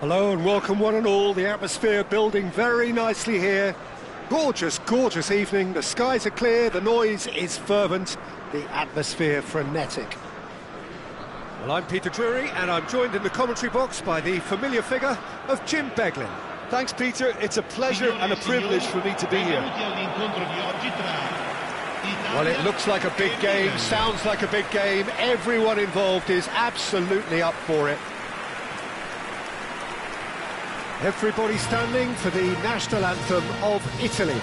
Hello and welcome one and all. The atmosphere building very nicely here. Gorgeous, gorgeous evening. The skies are clear, the noise is fervent, the atmosphere frenetic. Well, I'm Peter Drury and I'm joined in the commentary box by the familiar figure of Jim Beglin. Thanks, Peter. It's a pleasure and a privilege for me to be here. Well, it looks like a big game, sounds like a big game. Everyone involved is absolutely up for it. Everybody standing for the national anthem of Italy.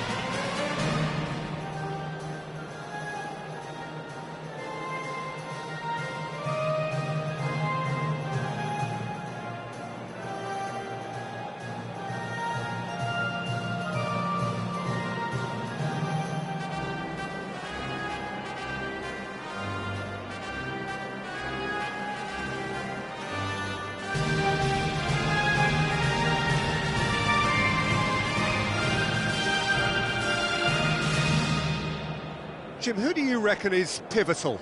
Jim, who do you reckon is pivotal?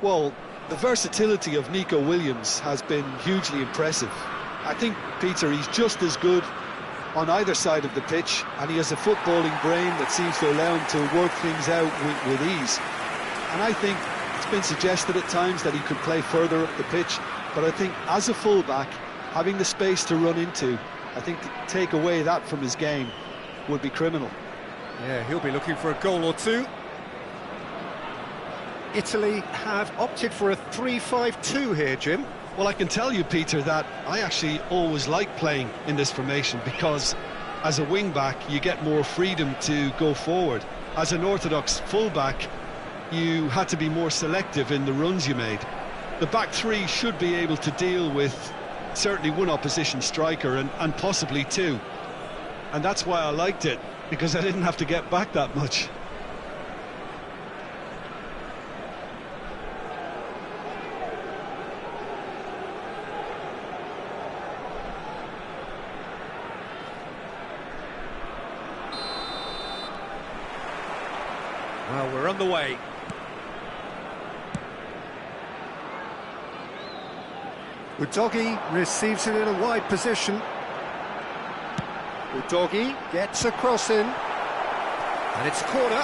Well, the versatility of Nico Williams has been hugely impressive. I think, Peter, he's just as good on either side of the pitch, and he has a footballing brain that seems to allow him to work things out with ease. And I think it's been suggested at times that he could play further up the pitch, but I think as a fullback, having the space to run into, I think to take away that from his game would be criminal. Yeah, he'll be looking for a goal or two. Italy have opted for a 3-5-2 here, Jim. Well, I can tell you, Peter, that I actually always like playing in this formation because as a wing-back, you get more freedom to go forward. As an orthodox full-back, you had to be more selective in the runs you made. The back three should be able to deal with certainly one opposition striker and possibly two. And that's why I liked it, because I didn't have to get back that much. Well, we're on the way. Udogi receives it in a wide position. Udogi gets a cross in. And it's a corner.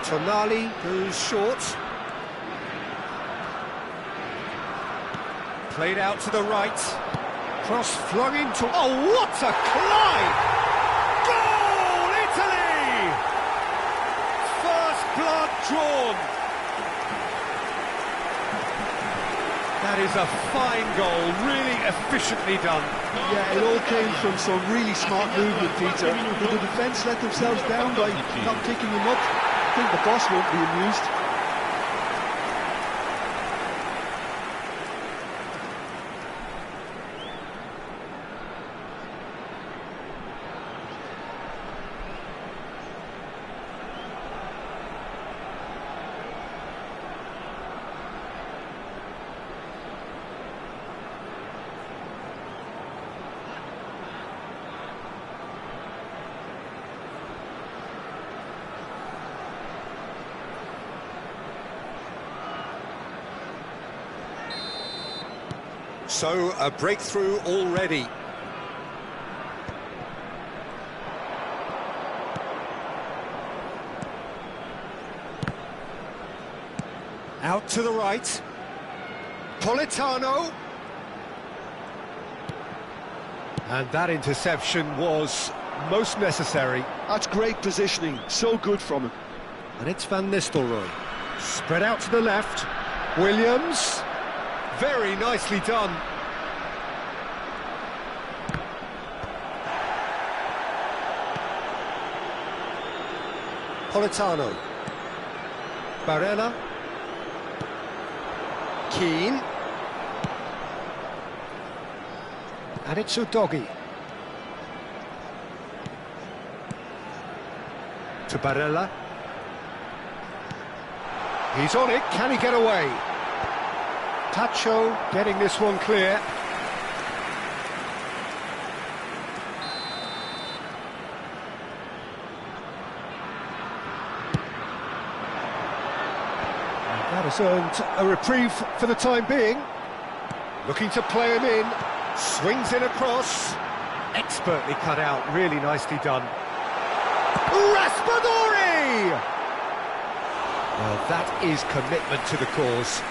Tonali goes short. Played out to the right. Cross flung into... Oh, what a climb! Goal, Italy! First blood drawn. That is a fine goal, really efficiently done. Yeah, it all came from some really smart movement, Peter. Did the defence let themselves down by not picking him up? I think the boss won't be amused. So, a breakthrough already. Out to the right. Politano. And that interception was most necessary. That's great positioning, so good from him. And it's Van Nistelrooy. Spread out to the left. Williams. Very nicely done. Politano. Barella. Keane. And it's Udogi. To Barella. He's on it, can he get away? Tacho getting this one clear. has earned a reprieve for the time being. Looking to play him in, swings in across. Expertly cut out, really nicely done. Raspadori! Well, that is commitment to the cause.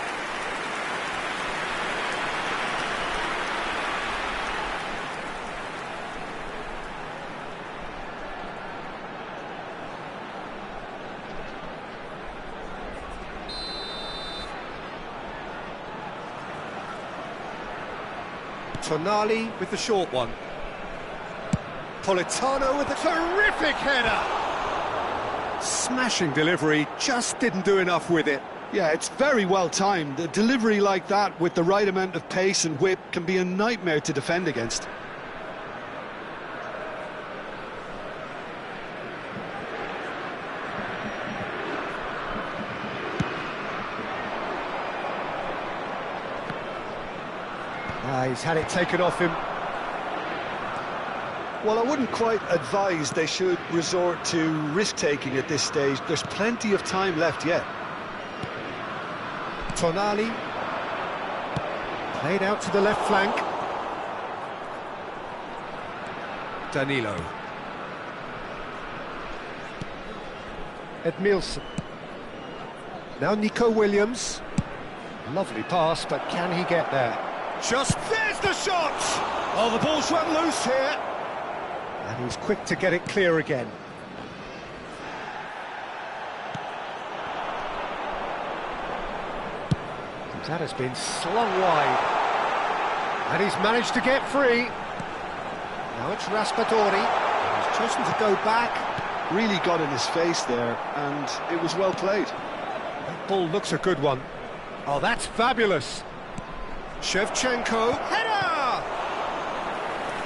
Tonali with the short one. Politano with a terrific header. Smashing delivery, just didn't do enough with it. Yeah, it's very well timed. A delivery like that with the right amount of pace and whip can be a nightmare to defend against. He's had it taken off him. Well, I wouldn't quite advise they should resort to risk-taking at this stage. There's plenty of time left yet. Tonali. Played out to the left flank. Danilo. Edmilson. Now Nico Williams. Lovely pass, but can he get there? Just there's the shot! Oh, the ball's run loose here. And he's quick to get it clear again. That has been slung wide. And he's managed to get free. Now it's Raspadori. He's chosen to go back. Really got in his face there, and it was well played. That ball looks a good one. Oh, that's fabulous. Shevchenko, header!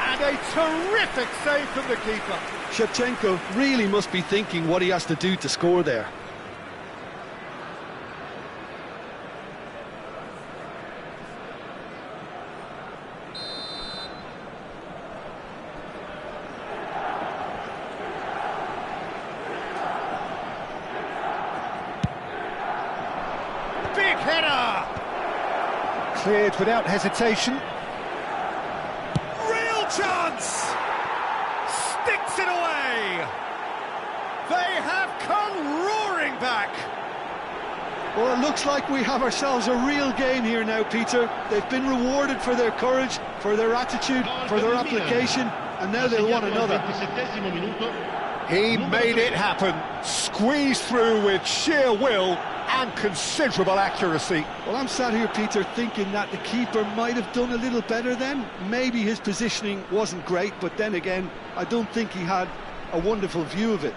And a terrific save from the keeper. Shevchenko really must be thinking what he has to do to score there. Big header! Cleared without hesitation. Real chance! Sticks it away! They have come roaring back! Well, it looks like we have ourselves a real game here now, Peter. They've been rewarded for their courage, for their attitude, for their application, and now they'll want another. He made it happen, squeezed through with sheer will and considerable accuracy. Well, I'm sat here, Peter, thinking that the keeper might have done a little better then. Maybe his positioning wasn't great, but then again, I don't think he had a wonderful view of it.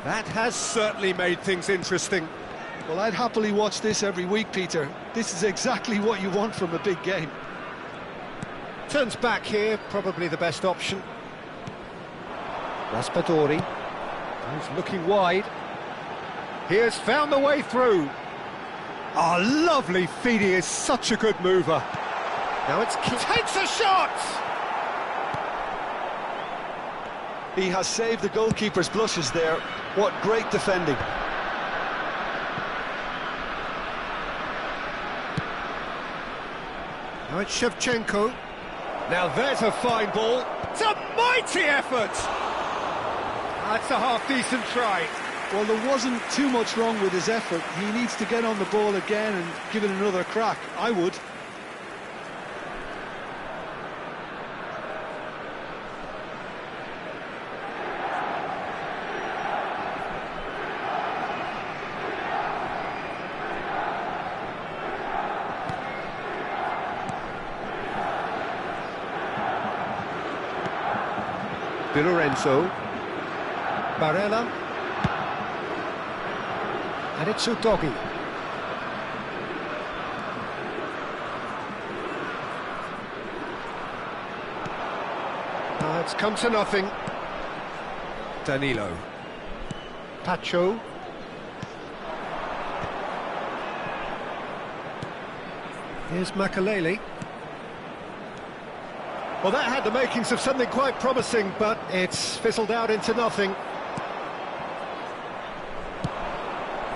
That has certainly made things interesting. Well, I'd happily watch this every week, Peter. This is exactly what you want from a big game. Turns back here, probably the best option. Raspadori. He's looking wide. He has found the way through. Oh, lovely feed. He is such a good mover. Now it's... Takes a shot! He has saved the goalkeeper's blushes there. What great defending. Now it's Shevchenko. Now there's a fine ball. It's a mighty effort! That's a half-decent try. Well, there wasn't too much wrong with his effort. He needs to get on the ball again and give it another crack. I would. Di Lorenzo, Barella, and it's Udogi. It's come to nothing. Danilo, Pacho, Here's Makalele. Well, that had the makings of something quite promising, but it's fizzled out into nothing.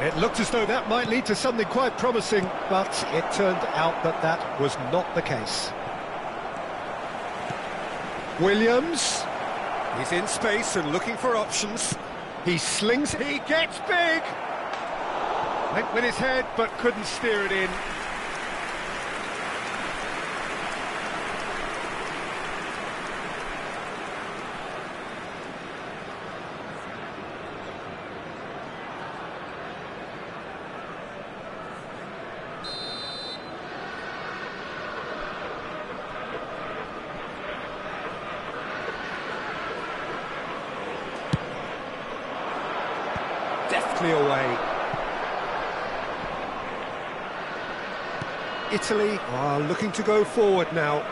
It looked as though that might lead to something quite promising, but it turned out that that was not the case. Williams. He's in space and looking for options. He slings, he gets big! Went with his head, but couldn't steer it in. Deftly away. Italy are looking to go forward now.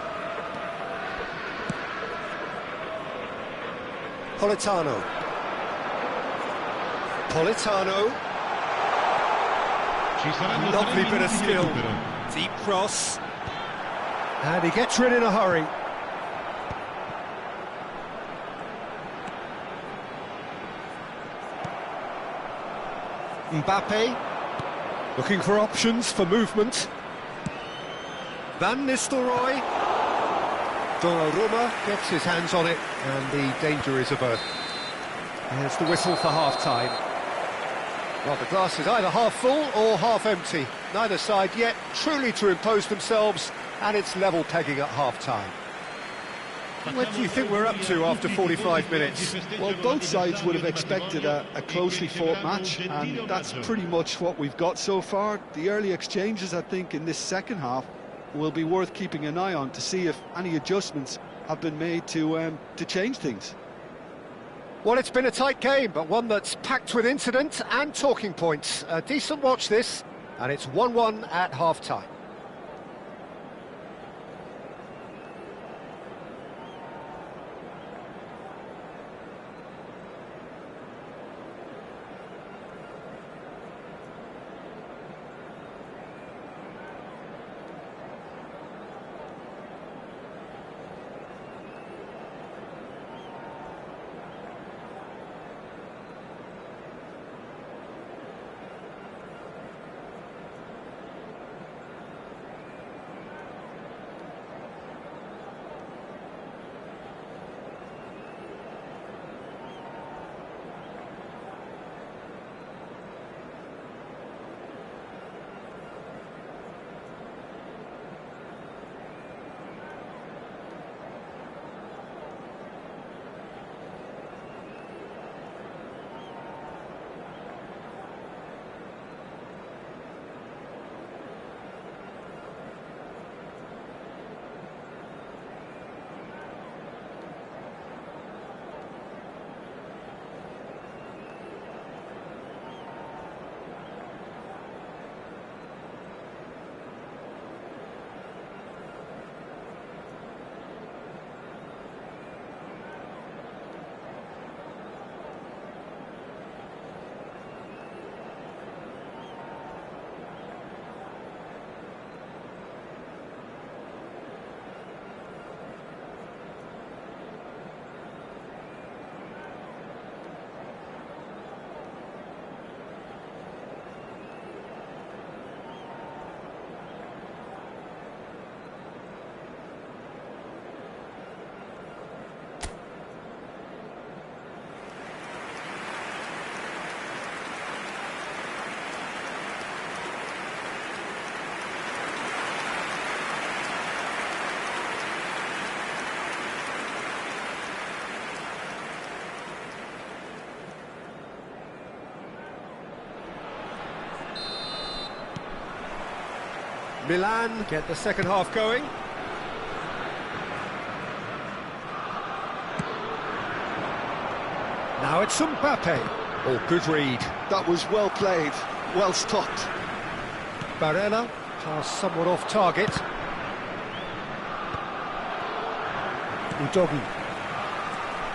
Politano. Lovely bit of skill. Deep cross. And he gets rid in a hurry. Mbappe, looking for options for movement. Van Nistelrooy. Donnarumma gets his hands on it, and the danger is averted. There's the whistle for half-time. Well, the glass is either half full or half empty. Neither side yet truly to impose themselves, and it's level pegging at half-time. What do you think we're up to after 45 minutes? Well, both sides would have expected a closely fought match, and that's pretty much what we've got so far. The early exchanges, I think, in this second half will be worth keeping an eye on to see if any adjustments have been made to change things. Well, it's been a tight game, but one that's packed with incident and talking points. A decent watch this, and it's 1-1 at half-time. Milan get the second half going. Now it's Mbappe. Oh, good read. That was well played, well stopped. Barella, pass somewhat off target. Udogi.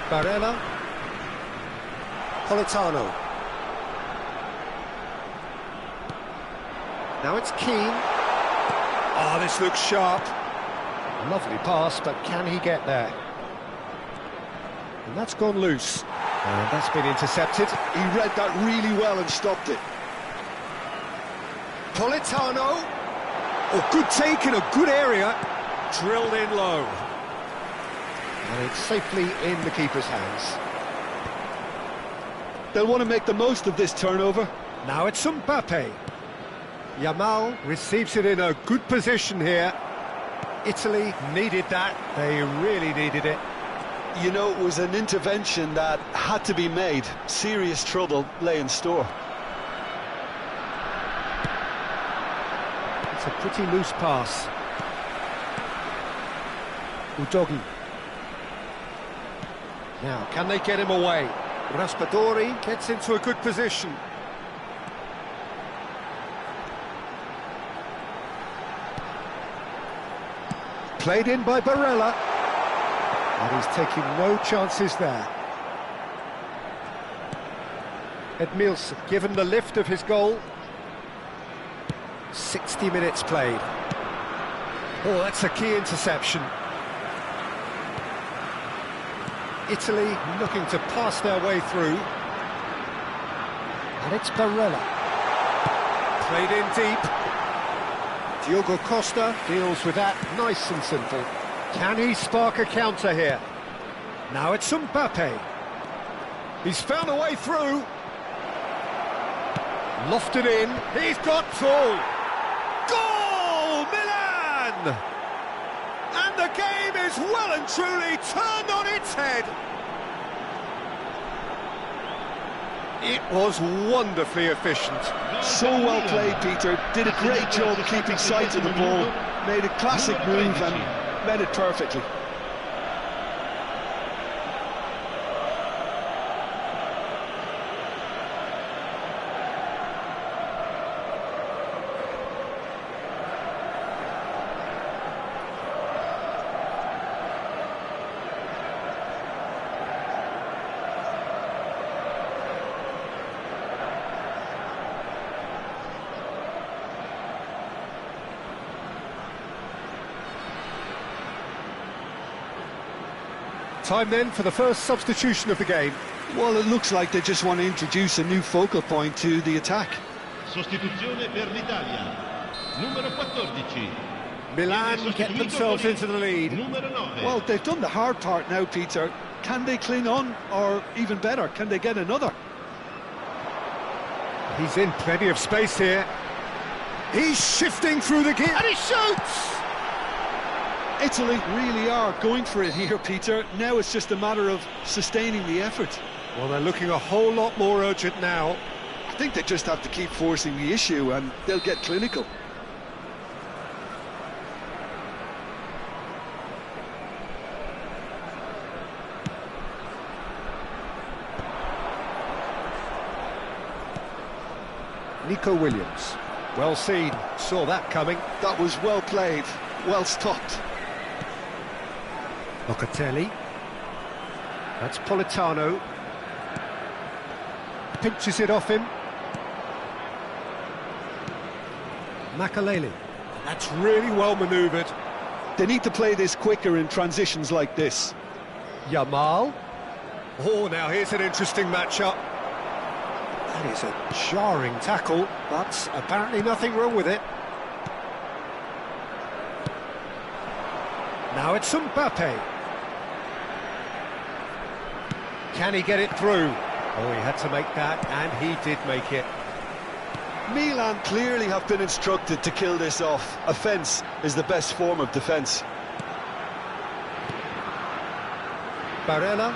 Barella. Politano. Now it's Keane. Oh, this looks sharp. Lovely pass, but can he get there? And that's gone loose. And that's been intercepted. He read that really well and stopped it. Politano. Oh, good take in a good area. Drilled in low. And it's safely in the keeper's hands. They'll want to make the most of this turnover. Now it's Mbappe. Yamal receives it in a good position here. Italy needed that. They really needed it. You know, it was an intervention that had to be made. Serious trouble lay in store. It's a pretty loose pass. Udogi. Now, can they get him away? Raspadori gets into a good position. Played in by Barella. And he's taking no chances there. Edmilson given the lift of his goal. 60 minutes played. Oh, that's a key interception. Italy looking to pass their way through. And it's Barella. Played in deep. Diogo Costa deals with that nice and simple. Can he spark a counter here? Now it's Mbappe. He's found a way through. Lofted in. He's got two. Goal! Milan! And the game is well and truly turned on its head. It was wonderfully efficient. So well played, Peter. Did a great job keeping sight of the ball. Made a classic move and met it perfectly. Time then for the first substitution of the game. Well, it looks like they just want to introduce a new focal point to the attack. Sostituzione per l'Italia. Numero 14. Milan get themselves into the lead. Numero 9. Well, they've done the hard part now, Peter. Can they cling on, or even better, can they get another? He's in plenty of space here. He's shifting through the gear, and he shoots! Italy really are going for it here, Peter. Now it's just a matter of sustaining the effort. Well, they're looking a whole lot more urgent now. I think they just have to keep forcing the issue and they'll get clinical. Nico Williams. Well seen. Saw that coming. That was well played. Well stopped. Locatelli. That's Politano. Pinches it off him. Makaleli. That's really well manoeuvred. They need to play this quicker in transitions like this. Yamal. Oh, now here's an interesting matchup. That is a jarring tackle, but apparently nothing wrong with it. Now it's Mbappe. Can he get it through? Oh, he had to make that, and he did make it. Milan clearly have been instructed to kill this off. Offence is the best form of defence. Barella.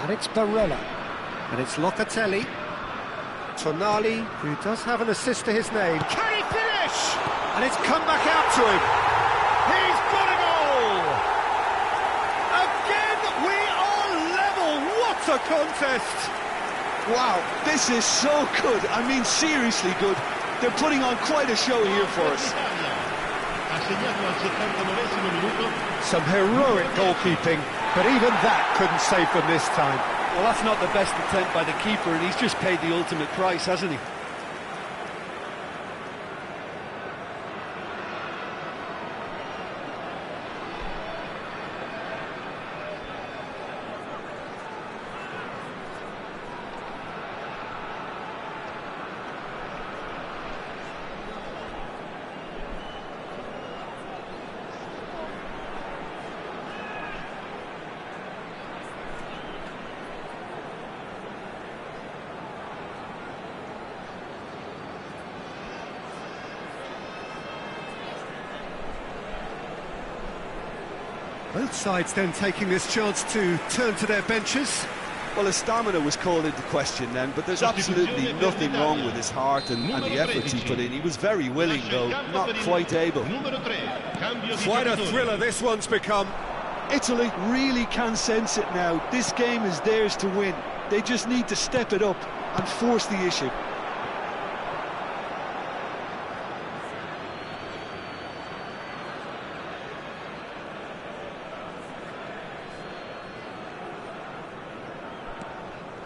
And it's Barella. And it's Locatelli. Tonali, who does have an assist to his name. Can he finish? And it's come back out to him. He's got a goal! Again, we are level. What a contest! Wow, this is so good. I mean, seriously good. They're putting on quite a show here for us. Some heroic goalkeeping, but even that couldn't save them this time. Well, that's not the best attempt by the keeper, and he's just paid the ultimate price, hasn't he? Both sides then taking this chance to turn to their benches. Well, his stamina was called into question then, but there's absolutely nothing wrong with his heart and the efforts he put in. He was very willing, though, not quite able. Quite a thriller this one's become. Italy really can sense it now. This game is theirs to win. They just need to step it up and force the issue.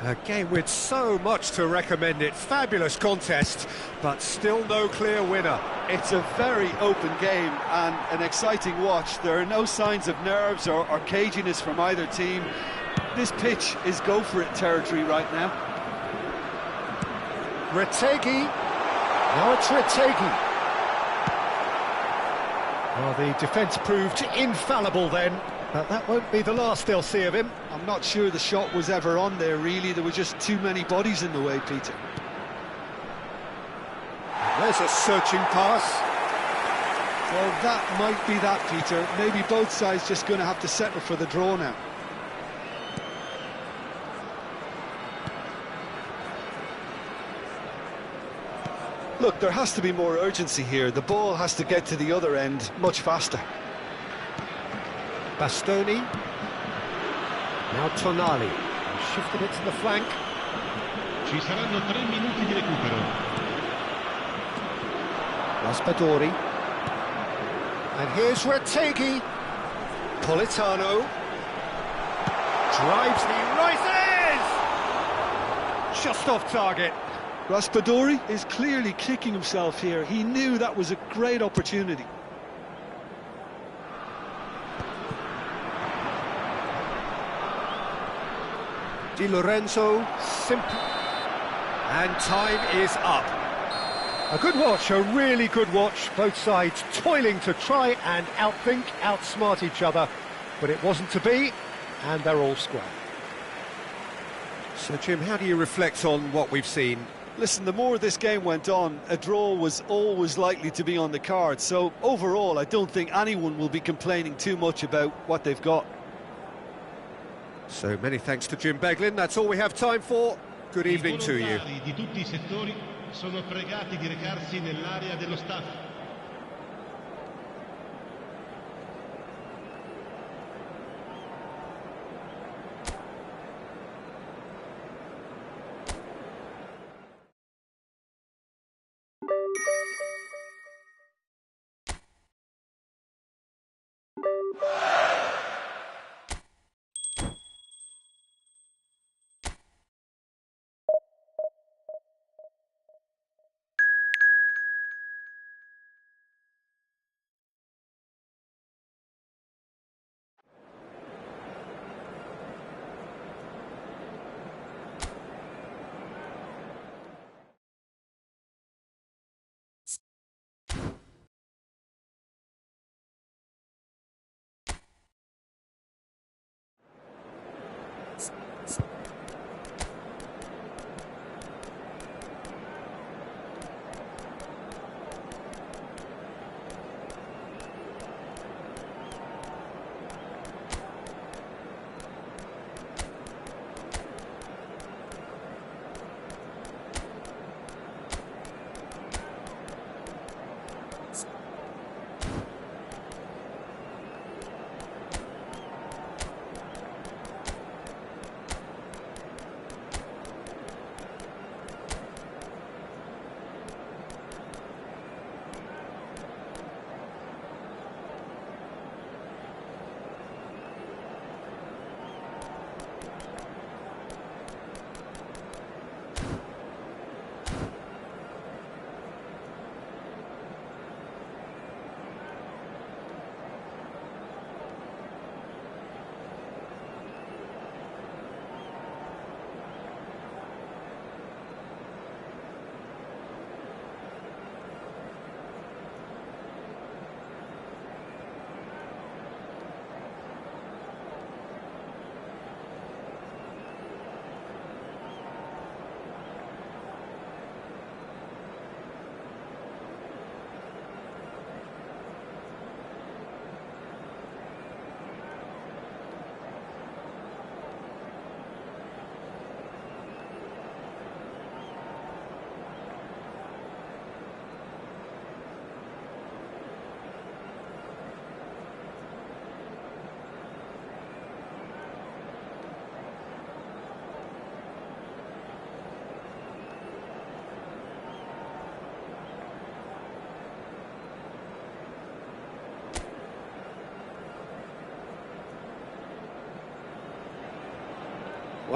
A game with so much to recommend it. Fabulous contest, but still no clear winner. It's a very open game and an exciting watch. There are no signs of nerves or caginess from either team. This pitch is go-for-it territory right now. Retegui. Now it's Retegui. Well, the defence proved infallible then, but that won't be the last they'll see of him. I'm not sure the shot was ever on there, really. There were just too many bodies in the way, Peter. There's a searching pass. Well, that might be that, Peter. Maybe both sides just going to have to settle for the draw now. Look, there has to be more urgency here. The ball has to get to the other end much faster. Bastoni. Now Tonali. Shifted it to the flank. Ci saranno 3 minuti di recupero. Raspadori. And here's Retegui. Politano. Drives, he rises! Just off target. Raspadori is clearly kicking himself here. He knew that was a great opportunity. Di Lorenzo, simple, and time is up. A good watch, a really good watch. Both sides toiling to try and outthink, outsmart each other, but it wasn't to be, and they're all square. So, Jim, how do you reflect on what we've seen? Listen, the more this game went on, a draw was always likely to be on the card. So, overall, I don't think anyone will be complaining too much about what they've got. So many thanks to Jim Beglin. That's all we have time for. Good evening to you. I volontari di tutti I settori sono pregati di recarsi nell'area dello staff.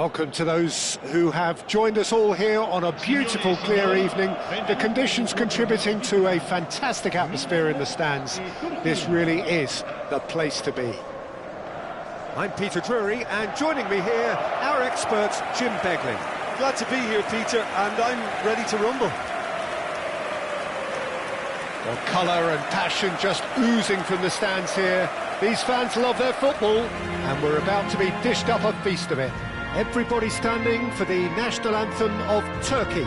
Welcome to those who have joined us all here on a beautiful, clear evening. The conditions contributing to a fantastic atmosphere in the stands. This really is the place to be. I'm Peter Drury, and joining me here, our expert, Jim Beglin. Glad to be here, Peter, and I'm ready to rumble. Well, colour and passion just oozing from the stands here. These fans love their football, and we're about to be dished up a feast of it. Everybody standing for the national anthem of Turkey.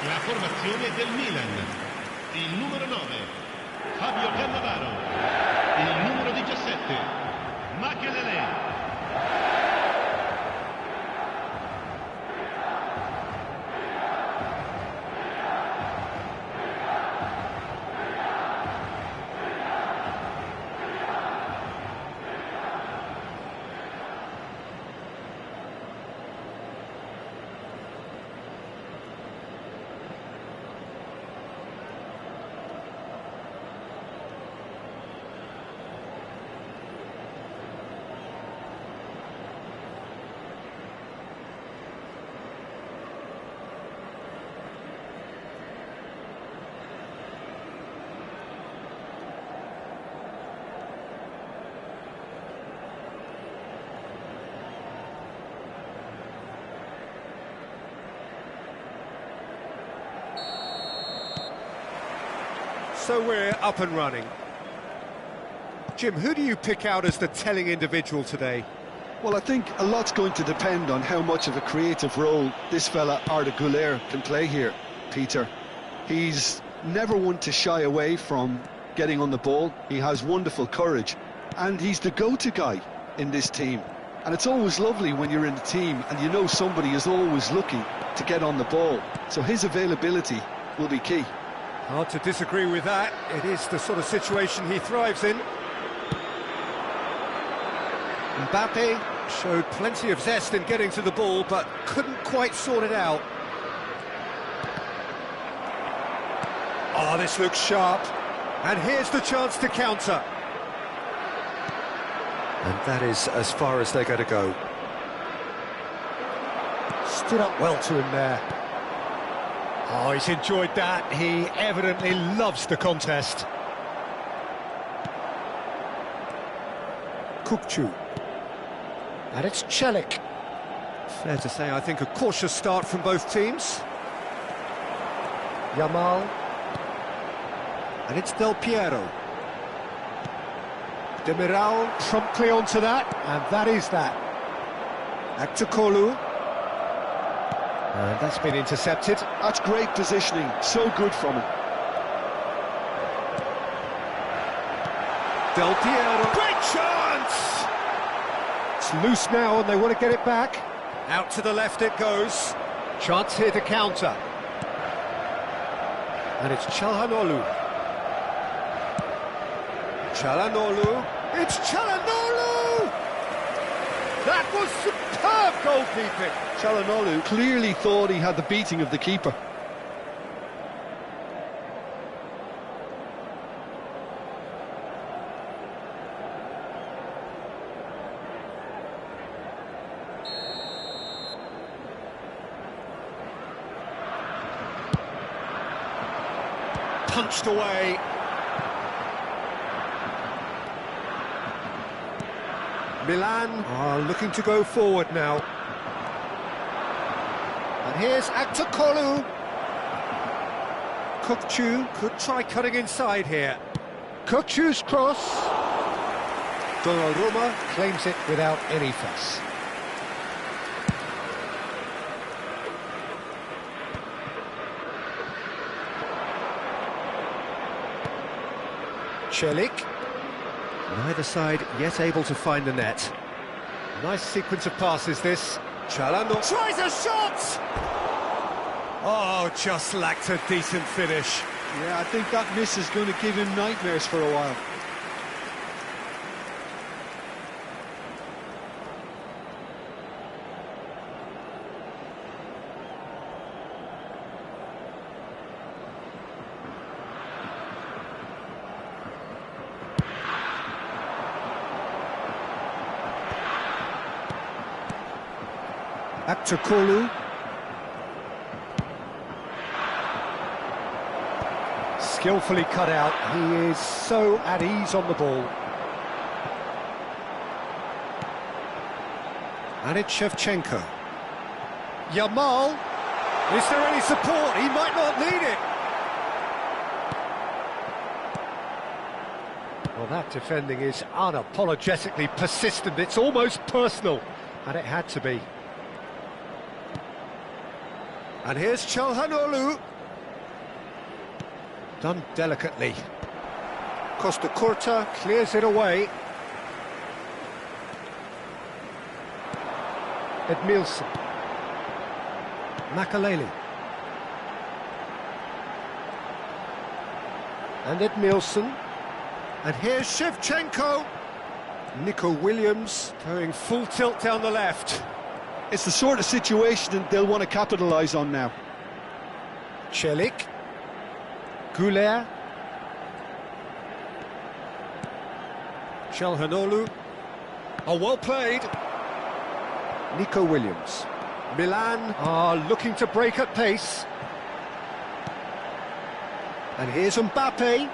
La formazione del Milan, il numero 9, Fabio Cannavaro, il numero 17, Makelele. So we're up and running. Jim, who do you pick out as the telling individual today? Well, I think a lot's going to depend on how much of a creative role this fella Arda Güler can play here, Peter. He's never one to shy away from getting on the ball. He has wonderful courage, and he's the go-to guy in this team. And it's always lovely when you're in a team and you know somebody is always looking to get on the ball. So his availability will be key. Hard to disagree with that. It is the sort of situation he thrives in. Mbappe showed plenty of zest in getting to the ball, but couldn't quite sort it out. Oh, this looks sharp. And here's the chance to counter. And that is as far as they're going to go. Stood up well to him there. Oh, he's enjoyed that. He evidently loves the contest. Kukçu. And it's Çelik. Fair to say, I think, a cautious start from both teams. Yamal. And it's Del Piero. Demiral promptly onto that, and that is that. Aktokolu. And that's been intercepted. That's great positioning, so good from him. Del Piero. Great chance! It's loose now and they want to get it back. Out to the left it goes. Chance here to counter. And it's Çalhanoğlu. Çalhanoğlu. It's Çalhanoğlu! That was superb goalkeeping. Çalhanoğlu clearly thought he had the beating of the keeper. Punched away. Milan are looking to go forward now. And here's Aktokolu. Kukçu could try cutting inside here. Kukçu's cross. Donnarumma claims it without any fuss. Çelik. Neither side yet able to find the net. Nice sequence of passes this. Chalano tries a shot! Oh, just lacked a decent finish. Yeah, I think that miss is going to give him nightmares for a while. Aktakolu. Skillfully cut out. He is so at ease on the ball. And it's Shevchenko. Yamal. Is there any support? He might not need it. Well, that defending is unapologetically persistent. It's almost personal. And it had to be. And here's Çalhanoğlu. Done delicately. Costa Curta clears it away. Edmilson. Makaleli. And Edmilson. And here's Shevchenko. Nico Williams going full tilt down the left. It's the sort of situation that they'll want to capitalise on now. Çelik. Güler. Çalhanoğlu. Oh, well played. Nico Williams. Milan are looking to break at pace. And here's Mbappe.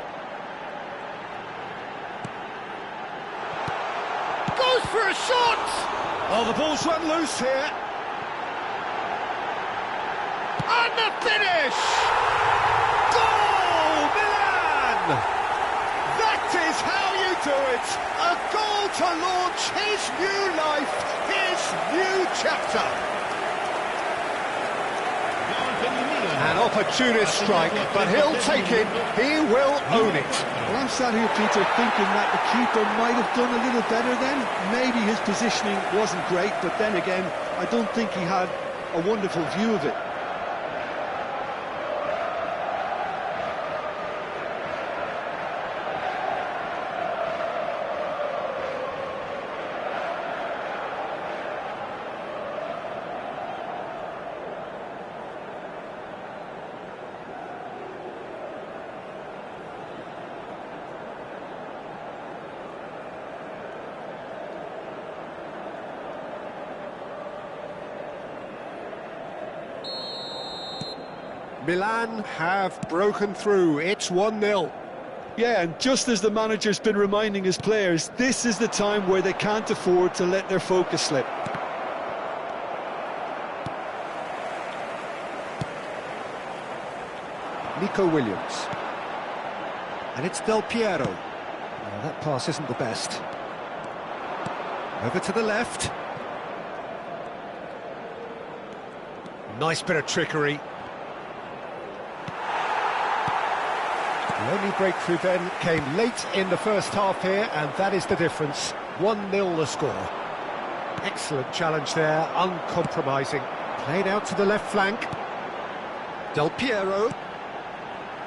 Goes for a shot! Oh, the ball's run loose here. And the finish! Goal, Milan! That is how you do it. A goal to launch his new life, his new chapter. An opportunist strike, but he'll take it. He will own it. Well, I'm sat here, Peter, thinking that the keeper might have done a little better then. Maybe his positioning wasn't great, but then again, I don't think he had a wonderful view of it. Milan have broken through. It's 1-0. Yeah, and just as the manager's been reminding his players, this is the time where they can't afford to let their focus slip. Nico Williams. And it's Del Piero. Oh, that pass isn't the best. Over to the left. Nice bit of trickery. The only breakthrough then came late in the first half here, and that is the difference. 1-0 the score. Excellent challenge there, uncompromising. Played out to the left flank. Del Piero.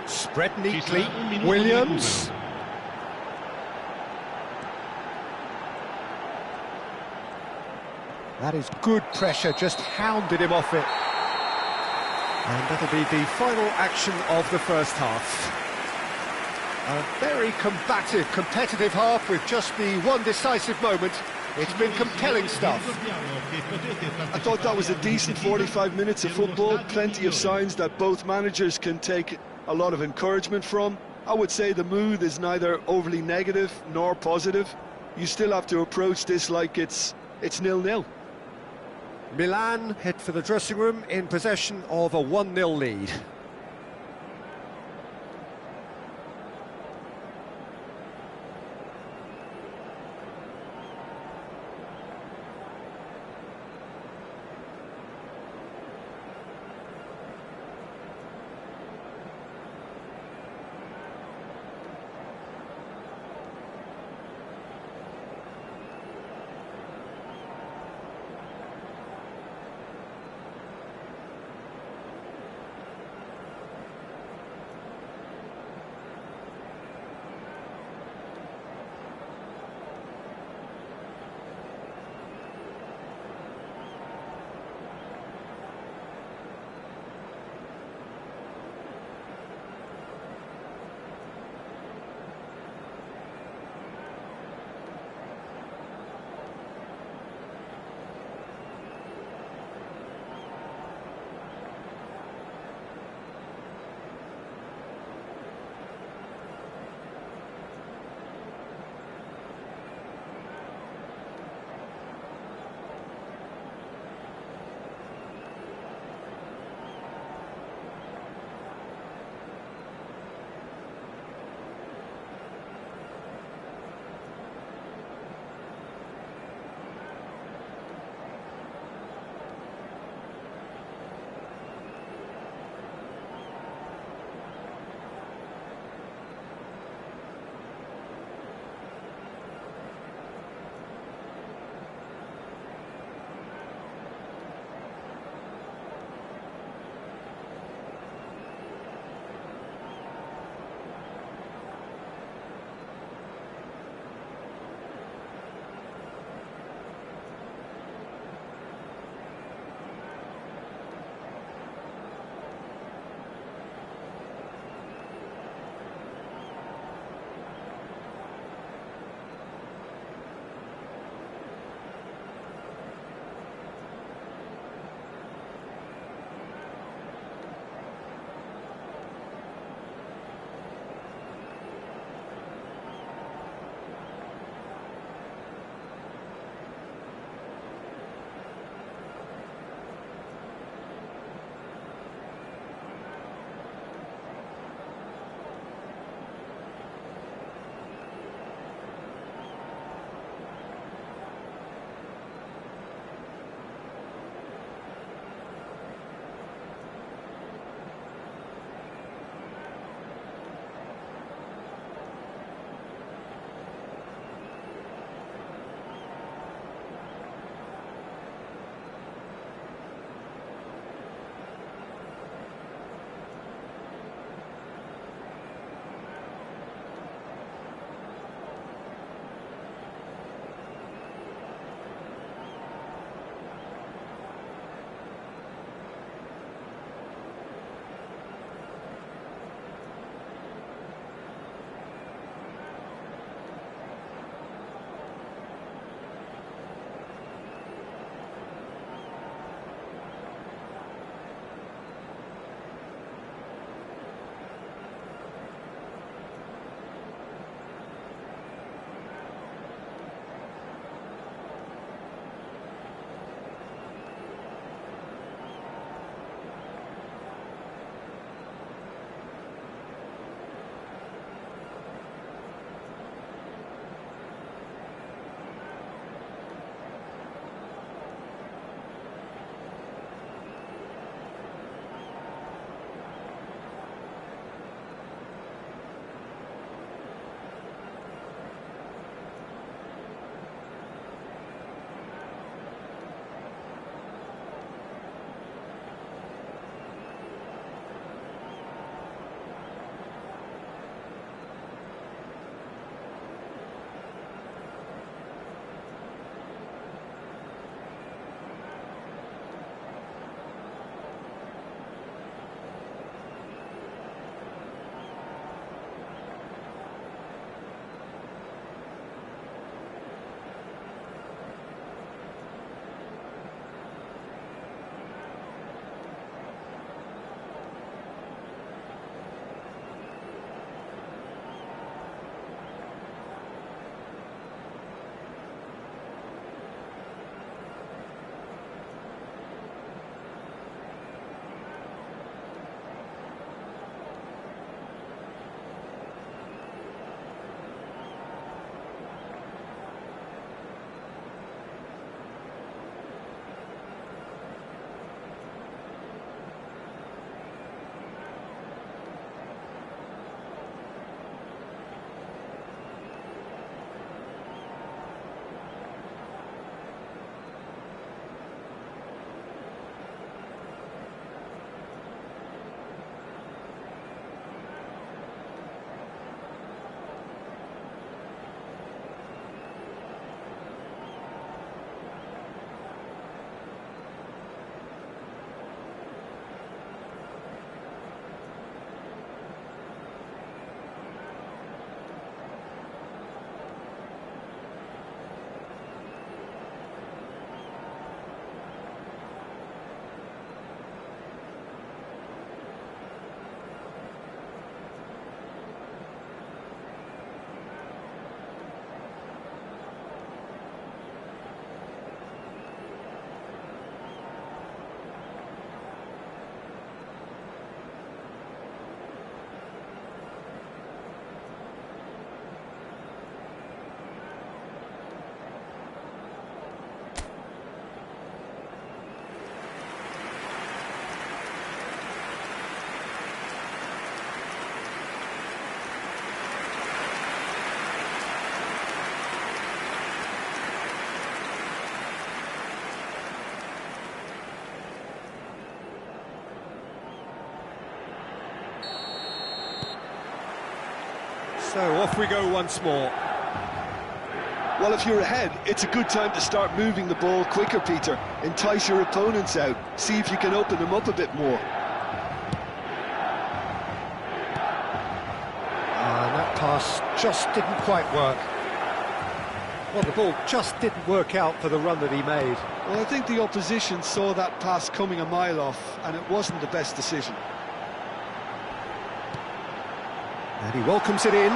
Spread neatly. Williams. That is good pressure, just hounded him off it. And that'll be the final action of the first half. A very combative, competitive half with just the one decisive moment. It's been compelling stuff. I thought that was a decent 45 minutes of football. Plenty of signs that both managers can take a lot of encouragement from. I would say the mood is neither overly negative nor positive. You still have to approach this like it's 0-0. Milan head for the dressing room in possession of a 1-0 lead. So off we go once more. Well, if you're ahead, it's a good time to start moving the ball quicker, Peter. Entice your opponents out. See if you can open them up a bit more. And that pass just didn't quite work. Well, the ball just didn't work out for the run that he made. Well, I think the opposition saw that pass coming a mile off, and it wasn't the best decision. And he welcomes it in.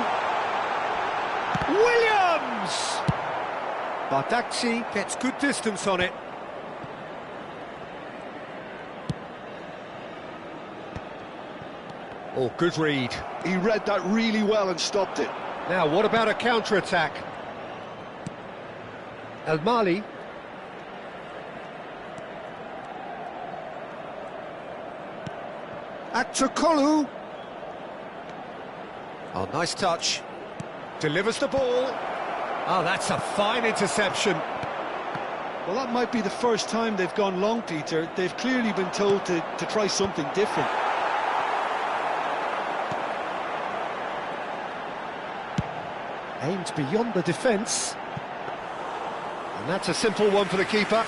Williams! Bardakci gets good distance on it. Oh, good read. He read that really well and stopped it. Now, what about a counter-attack? El Mali. Akçakolu. Oh, nice touch. Delivers the ball. Oh, that's a fine interception. Well, that might be the first time they've gone long, Peter. They've clearly been told to try something different. Aimed beyond the defence. And that's a simple one for the keeper.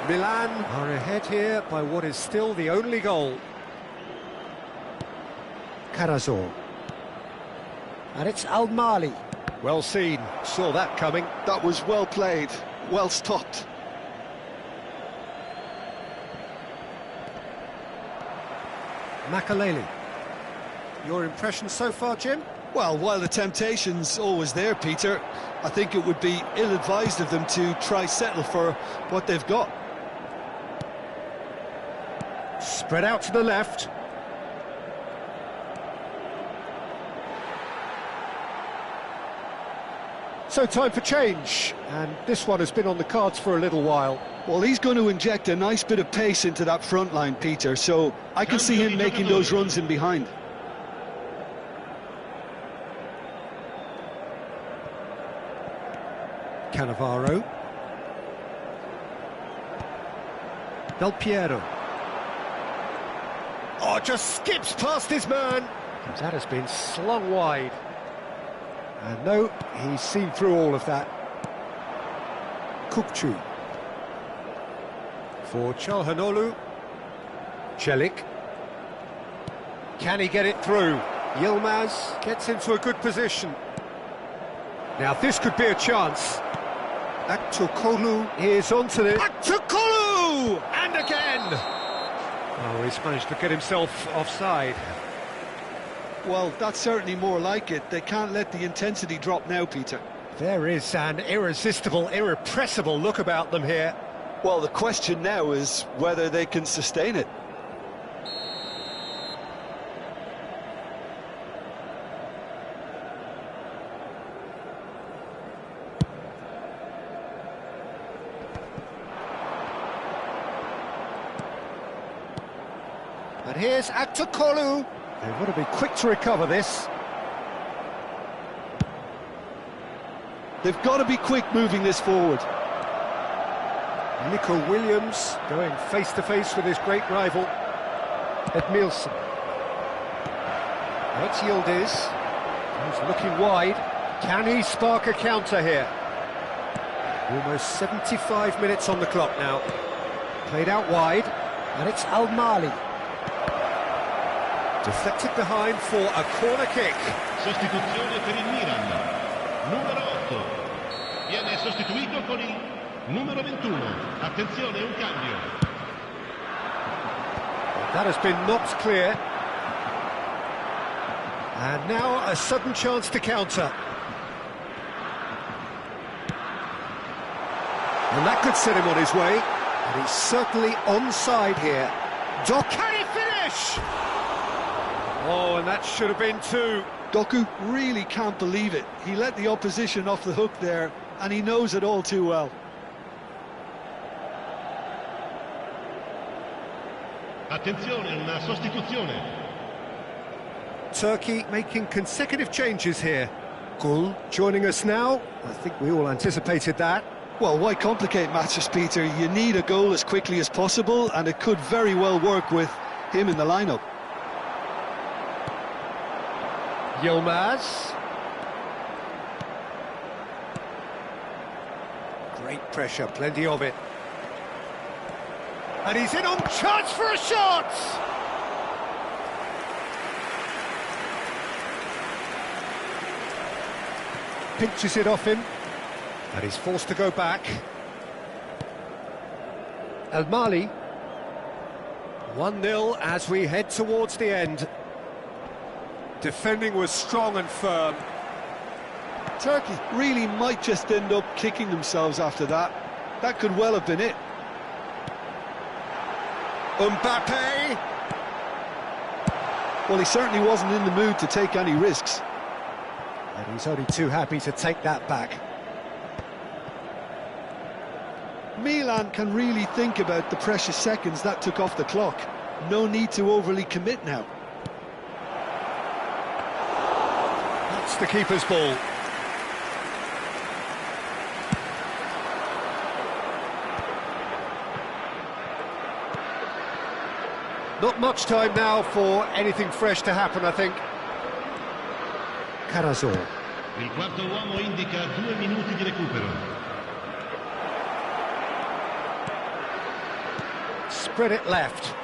Milan are ahead here by what is still the only goal. Karazor. And it's Al Mali. Well seen, saw that coming. That was well played, well stopped. Makaleli. Your impression so far, Jim? Well, while the temptation's always there, Peter, I think it would be ill-advised of them to try settle for what they've got. Spread out to the left. So time for change, and this one has been on the cards for a little while. Well, he's going to inject a nice bit of pace into that front line, Peter, so I can see him making those runs in behind. Cannavaro. Del Piero. Oh, just skips past his man. That has been slung wide. And no, he's seen through all of that. Kukçu. For Çalhanoğlu. Çelik. Can he get it through? Yilmaz gets into a good position. Now this could be a chance. Akçakolu is onto it. Akçakolu! And again! Oh, he's managed to get himself offside. Well, that's certainly more like it. They can't let the intensity drop now, Peter. There is an irresistible, irrepressible look about them here. Well, the question now is whether they can sustain it. And here's Akçakolu. They want to be quick to recover this. They've got to be quick moving this forward. Nico Williams going face-to-face with his great rival, Edmilson. That's Yildiz. He's looking wide. Can he spark a counter here? Almost 75 minutes on the clock now. Played out wide, and it's Al Mali. Deflected behind for a corner kick. Sostituzione per il Milan. Numero 8. Viene sostituito con il numero 21. Attenzione, un cambio. That has been knocked clear. And now a sudden chance to counter. And that could set him on his way. And he's certainly onside here. Can he finish? Oh, and that should have been two. Doku really can't believe it. He let the opposition off the hook there, and he knows it all too well. Attenzione, una sostituzione. Turkey making consecutive changes here. Gul joining us now. I think we all anticipated that. Well, why complicate matters, Peter? You need a goal as quickly as possible, and it could very well work with him in the lineup. Yilmaz. Great pressure, plenty of it. And he's in on chance for a shot! Pinches it off him, and he's forced to go back. El Mali. 1-0 as we head towards the end. Defending was strong and firm. Turkey really might just end up kicking themselves after that. That could well have been it. Mbappe! Well, he certainly wasn't in the mood to take any risks. And he's only too happy to take that back. Milan can really think about the precious seconds that took off the clock. No need to overly commit now. That's the keeper's ball. Not much time now for anything fresh to happen, I think. Carazor. Il quarto uomo indica 2 minuti di recupero. Spread it left.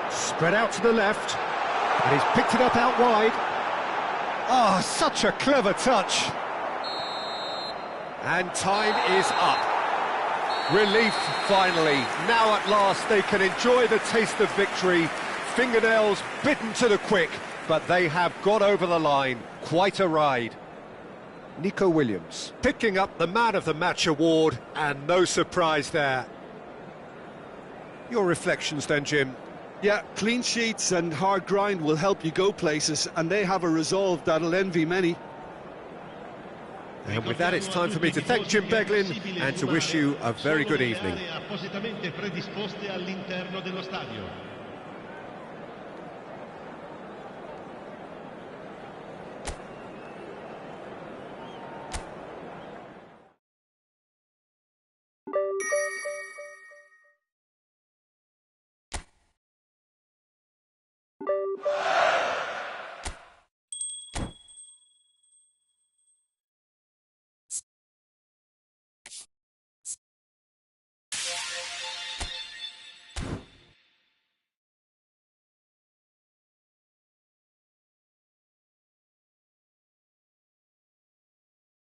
Spread out to the left. And he's picked it up out wide. Oh, such a clever touch. And time is up. Relief, finally. Now at last they can enjoy the taste of victory. Fingernails bitten to the quick, but they have got over the line. Quite a ride. Nico Williams picking up the Man of the Match award, and no surprise there. Your reflections then, Jim? Yeah, clean sheets and hard grind will help you go places, and they have a resolve that'll envy many. And with that, it's time for me to thank Jim Beglin and to wish you a very good evening. Appositamente predisposte all'interno dello stadio.